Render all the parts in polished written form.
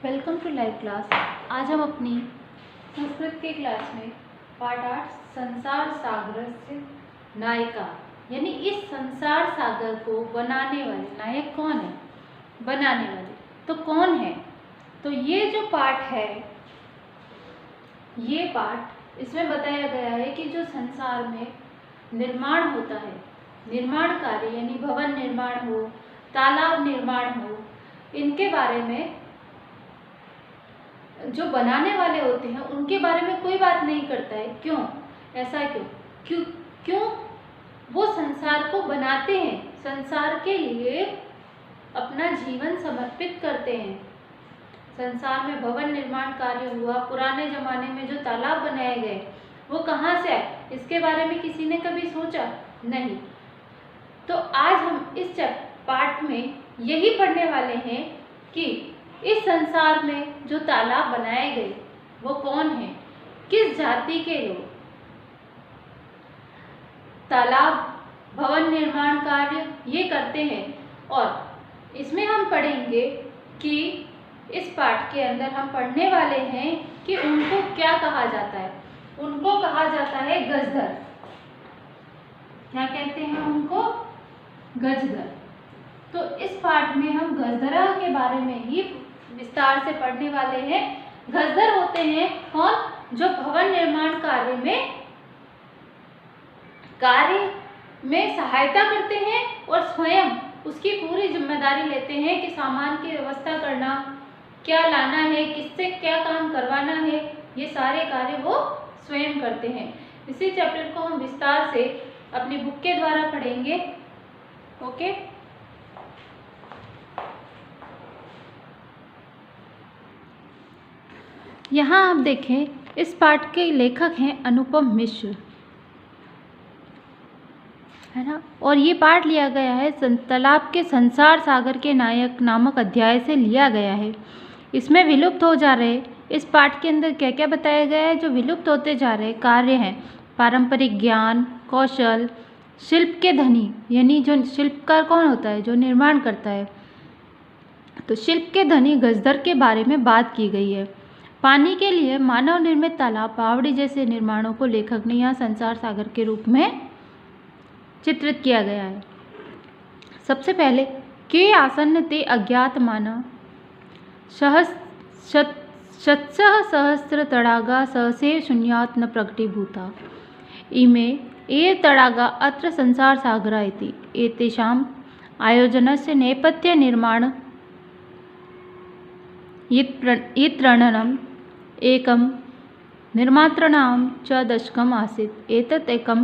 Welcome to live class. आज हम अपनी संस्कृत के क्लास में पाठ 8 संसार सागर से नायिका यानी इस संसार सागर को बनाने वाले नायक कौन है, बनाने वाले तो कौन है। तो ये जो पाठ है, ये पाठ इसमें बताया गया है कि जो संसार में निर्माण होता है, निर्माण कार्य यानी भवन निर्माण हो, तालाब निर्माण हो, इनके बारे में जो बनाने वाले होते हैं उनके बारे में कोई बात नहीं करता है। क्यों ऐसा क्यों वो संसार को बनाते हैं, संसार के लिए अपना जीवन समर्पित करते हैं। संसार में भवन निर्माण कार्य हुआ, पुराने जमाने में जो तालाब बनाए गए वो कहाँ से आए, इसके बारे में किसी ने कभी सोचा नहीं। तो आज हम इस पाठ में यही पढ़ने वाले हैं कि इस संसार में जो तालाब बनाए गए वो कौन है, किस जाति के लोग तालाब भवन निर्माण कार्य ये करते हैं। और इसमें हम पढ़ेंगे कि इस पाठ के अंदर हम पढ़ने वाले हैं कि उनको क्या कहा जाता है। उनको कहा जाता है गजधर। क्या कहते हैं उनको? गजधर। तो इस पाठ में हम गजधरा के बारे में ही विस्तार से पढ़ने वाले हैं। गजधर होते हैं कौन? जो भवन निर्माण कार्य में सहायता करते हैं और स्वयं उसकी पूरी जिम्मेदारी लेते हैं कि सामान की व्यवस्था करना, क्या लाना है, किससे क्या काम करवाना है, ये सारे कार्य वो स्वयं करते हैं। इसी चैप्टर को हम विस्तार से अपनी बुक के द्वारा पढ़ेंगे। ओके, यहाँ आप देखें, इस पाठ के लेखक हैं अनुपम मिश्र, है ना। और ये पाठ लिया गया है तालाब के संसार सागर के नायक नामक अध्याय से लिया गया है। इसमें विलुप्त हो जा रहे, इस पाठ के अंदर क्या क्या बताया गया है, जो विलुप्त होते जा रहे कार्य हैं, पारंपरिक ज्ञान, कौशल, शिल्प के धनी यानी जो शिल्पकार कौन होता है, जो निर्माण करता है, तो शिल्प के धनी गजधर के बारे में बात की गई है। पानी के लिए मानव निर्मित तालाब, बावड़ी जैसे निर्माणों को लेखक ने यहाँ संसार सागर के रूप में चित्रित किया गया है। सबसे पहले के आसन्न ते अज्ञात माना शतसः सहस्र तड़ागा सहसे शून्यात् न प्रकटीभूता इमे ये तड़ागा अत्र संसार सागरा इति एतेषाम् आयोजनस्य नेपथ्य निर्माण यत्रणनम् एकं निर्मातॄणां च दशकम् आसीत्। एतत् एकं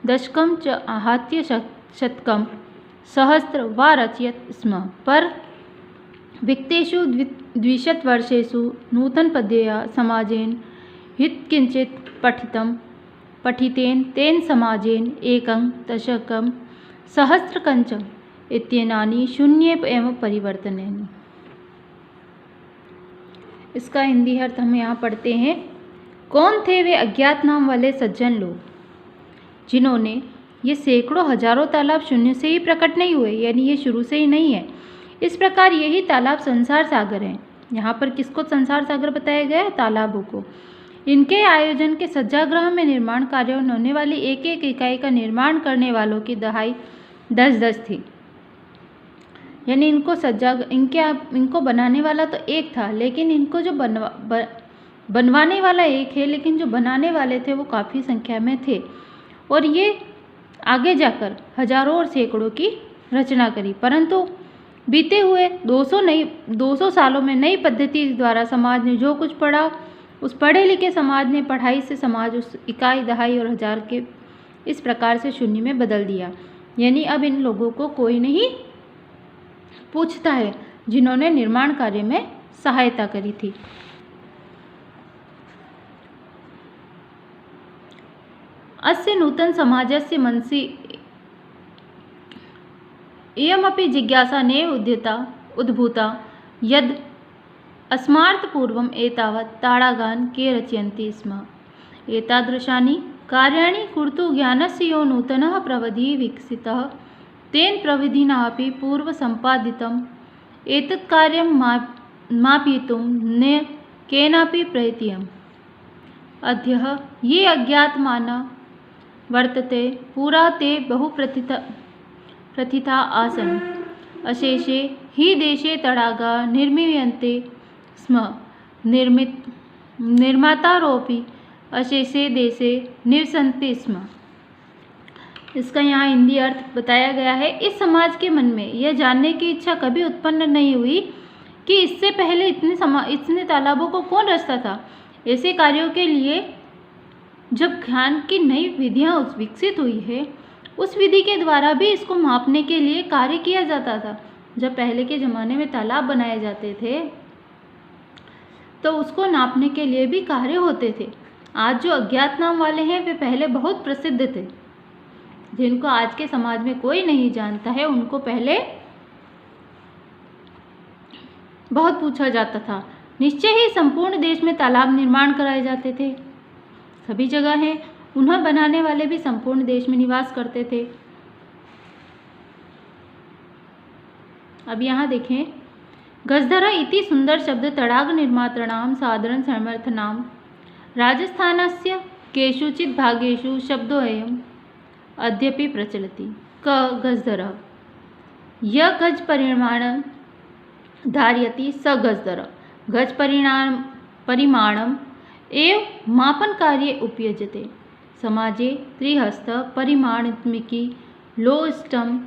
दशकं च आहत्य शतकं सहस्र वा रचयत् स्म। पर विक्तेषु द्विशतवर्षेषु नूतनपदया समाजेन यत्किञ्चित् पठितेन तेन समाजेन एकं दशकं सहस्रकञ्च इत्येनानि शून्ये एव परिवर्तनानि। इसका हिंदी अर्थ हम यहाँ पढ़ते हैं। कौन थे वे अज्ञात नाम वाले सज्जन लोग जिन्होंने ये सैकड़ों हजारों तालाब शून्य से ही प्रकट नहीं हुए, यानी ये शुरू से ही नहीं है। इस प्रकार यही तालाब संसार सागर हैं। यहाँ पर किसको संसार सागर बताया गया है? तालाबों को। इनके आयोजन के सज्जागृह में निर्माण कार्यों में होने वाली एक एक इकाई का निर्माण करने वालों की दहाई 10-10 थी। यानी इनको बनाने वाला तो एक था, लेकिन इनको जो बनवाने वाला एक है, लेकिन जो बनाने वाले थे वो काफ़ी संख्या में थे। और ये आगे जाकर हजारों और सैकड़ों की रचना करी। परंतु बीते हुए 200 सालों में नई पद्धति द्वारा समाज ने जो कुछ पढ़ा, उस पढ़े लिखे समाज ने पढ़ाई से समाज उस इकाई, दहाई और हजार के इस प्रकार से शून्य में बदल दिया। यानी अब इन लोगों को कोई नहीं पूछता है जिन्होंने निर्माण कार्य में सहायता करी थी। अस्य नूतन समाजस्य मनसि इयमपि जिज्ञासा नैव उद्भूता यद् अस्मार्थपूर्वम् एतावत् ताडागान् के रचयन्ति स्म। एतादृशानि कार्याणि कर्तुं ज्ञानस्य यो नूतनः प्रविधिः विकसितः तेन प्रविधिना अपि पूर्व संपादितम् एतत् कार्यं मापयितुं न केनापि प्रयत्यम्। अद्यः ये अज्ञातमाना वर्तते पुरा ते प्रथिता आसन्। अशेषे हि देशे तडागा निर्मीयन्ते स्म। निर्मातारोऽपि अशेषे देशे निवसन्ति स्म। इसका यहाँ हिंदी अर्थ बताया गया है। इस समाज के मन में यह जानने की इच्छा कभी उत्पन्न नहीं हुई कि इससे पहले इतने तालाबों को कौन रचता था। ऐसे कार्यों के लिए जब ज्ञान की नई विधियाँ विकसित हुई है, उस विधि के द्वारा भी इसको मापने के लिए कार्य किया जाता था। जब पहले के ज़माने में तालाब बनाए जाते थे तो उसको नापने के लिए भी कार्य होते थे। आज जो अज्ञात नाम वाले हैं वे पहले बहुत प्रसिद्ध थे, जिनको आज के समाज में कोई नहीं जानता है। उनको पहले बहुत पूछा जाता था। निश्चय ही संपूर्ण देश में तालाब निर्माण कराए जाते थे। सभी जगह हैं। उन्हें बनाने वाले भी संपूर्ण देश में निवास करते थे। अब यहाँ देखें, गजधरा इति सुंदर शब्द तडाग निर्मातृणां साधारण समर्थनां राजस्थानस्य केषुचित् भागेषु शब्दोऽयम् अद्यापि प्रचलति। क गजधर य गज परिमाणं धारयति स गजधर। गज परिमाणम् एव मापन कार्ये उपयुज्यते। समाजे त्रिहस्त परिमाणमिकी लोष्टं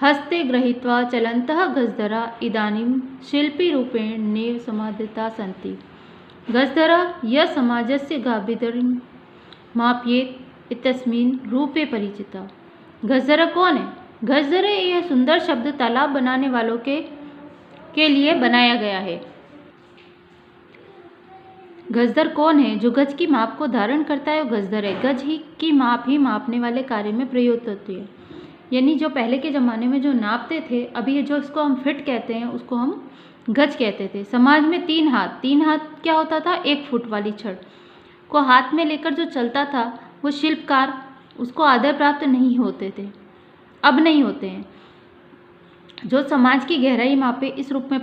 हस्ते गृहीत्वा चलन्तः गजधरा इदानीं शिल्पीरूपेण नैव समादृता सन्ति। गजधरा यः समाजस्य गाभिधं मापयेत् इत्यस्मिन् रूपे परिचिता। गजधरा कौन है? गजधरा यह सुंदर शब्द तालाब बनाने वालों के लिए बनाया गया है। गजधर कौन है? जो गज की माप को धारण करता है वो गजधर है। गज ही की माप ही मापने वाले कार्य में प्रयुक्त होती है। यानी जो पहले के ज़माने में जो नापते थे, अभी जो इसको हम फिट कहते हैं उसको हम गज कहते थे। समाज में 3 हाथ क्या होता था? 1 फुट वाली छड़ को हाथ में लेकर जो चलता था वो शिल्पकार, उसको आदर प्राप्त नहीं होते थे, अब नहीं होते हैं। जो समाज की गहराई मापे इस रूप में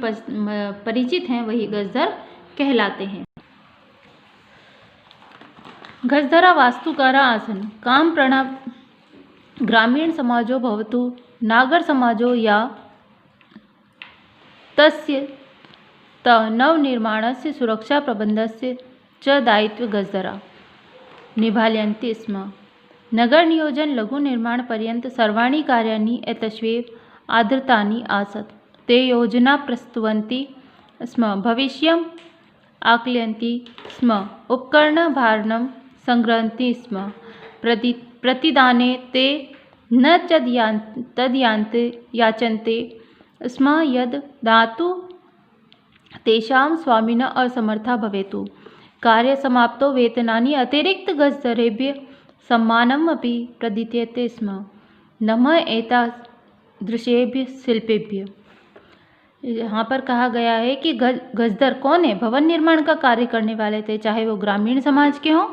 परिचित हैं वही गजधर कहलाते हैं। गजधरा वास्तुकारा आसन काम प्रणाम ग्रामीण समाजो भवतु नागर समाजो या तस्य नवनिर्माणस्य सुरक्षा प्रबंधस्य च दायित्व गजधरा निभालयन्ति स्म। नगर नियोजन लघु निर्माण पर्यंत सर्वाणि कार्याणि एतस्वेव आदृतानि आसत्। ते योजना प्रस्तुवन्ति स्म, भविष्यम् आकलयन्ति स्म, उपकरणभारणं संग्रहन्ति स्म। प्रतिदाने ते न तद् याचन्ते स्म यद् दातु तेषां स्वामिनः असमर्था भवेतु। कार्यसमाप्तौ वेतनानि अतिरिक्त गजधरेभ्यः सम्मानम् अपि प्रदीयते स्म। नमः एतादृशेभ्यः शिल्पेभ्यः। यहाँ पर कहा गया है कि गजधर कौन है? भवन निर्माण का कार्य करने वाले थे, चाहे वो ग्रामीण समाज के हों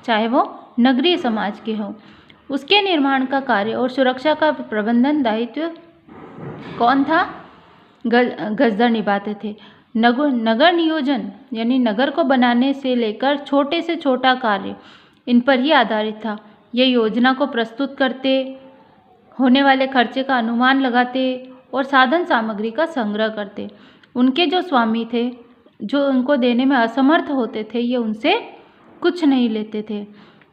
चाहे वो नगरीय समाज के हों। उसके निर्माण का कार्य और सुरक्षा का प्रबंधन दायित्व कौन था? गजधर निभाते थे। नगर नियोजन यानी नगर को बनाने से लेकर छोटे से छोटा कार्य इन पर ही आधारित था। ये योजना को प्रस्तुत करते, होने वाले खर्चे का अनुमान लगाते और साधन सामग्री का संग्रह करते। उनके जो स्वामी थे, जो उनको देने में असमर्थ होते थे, ये उनसे कुछ नहीं लेते थे।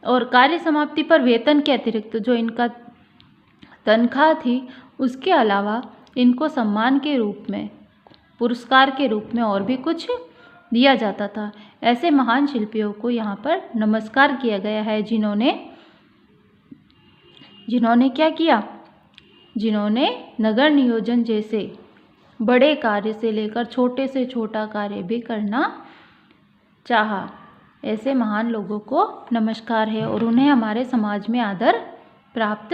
और कार्य समाप्ति पर वेतन के अतिरिक्त जो इनका तनख्वाह थी, उसके अलावा इनको सम्मान के रूप में, पुरस्कार के रूप में और भी कुछ दिया जाता था। ऐसे महान शिल्पियों को यहाँ पर नमस्कार किया गया है, जिन्होंने क्या किया? जिन्होंने नगर नियोजन जैसे बड़े कार्य से लेकर छोटे से छोटा कार्य भी करना चाहा। ऐसे महान लोगों को नमस्कार है और उन्हें हमारे समाज में आदर प्राप्त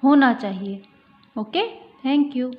होना चाहिए। Okay, thank you.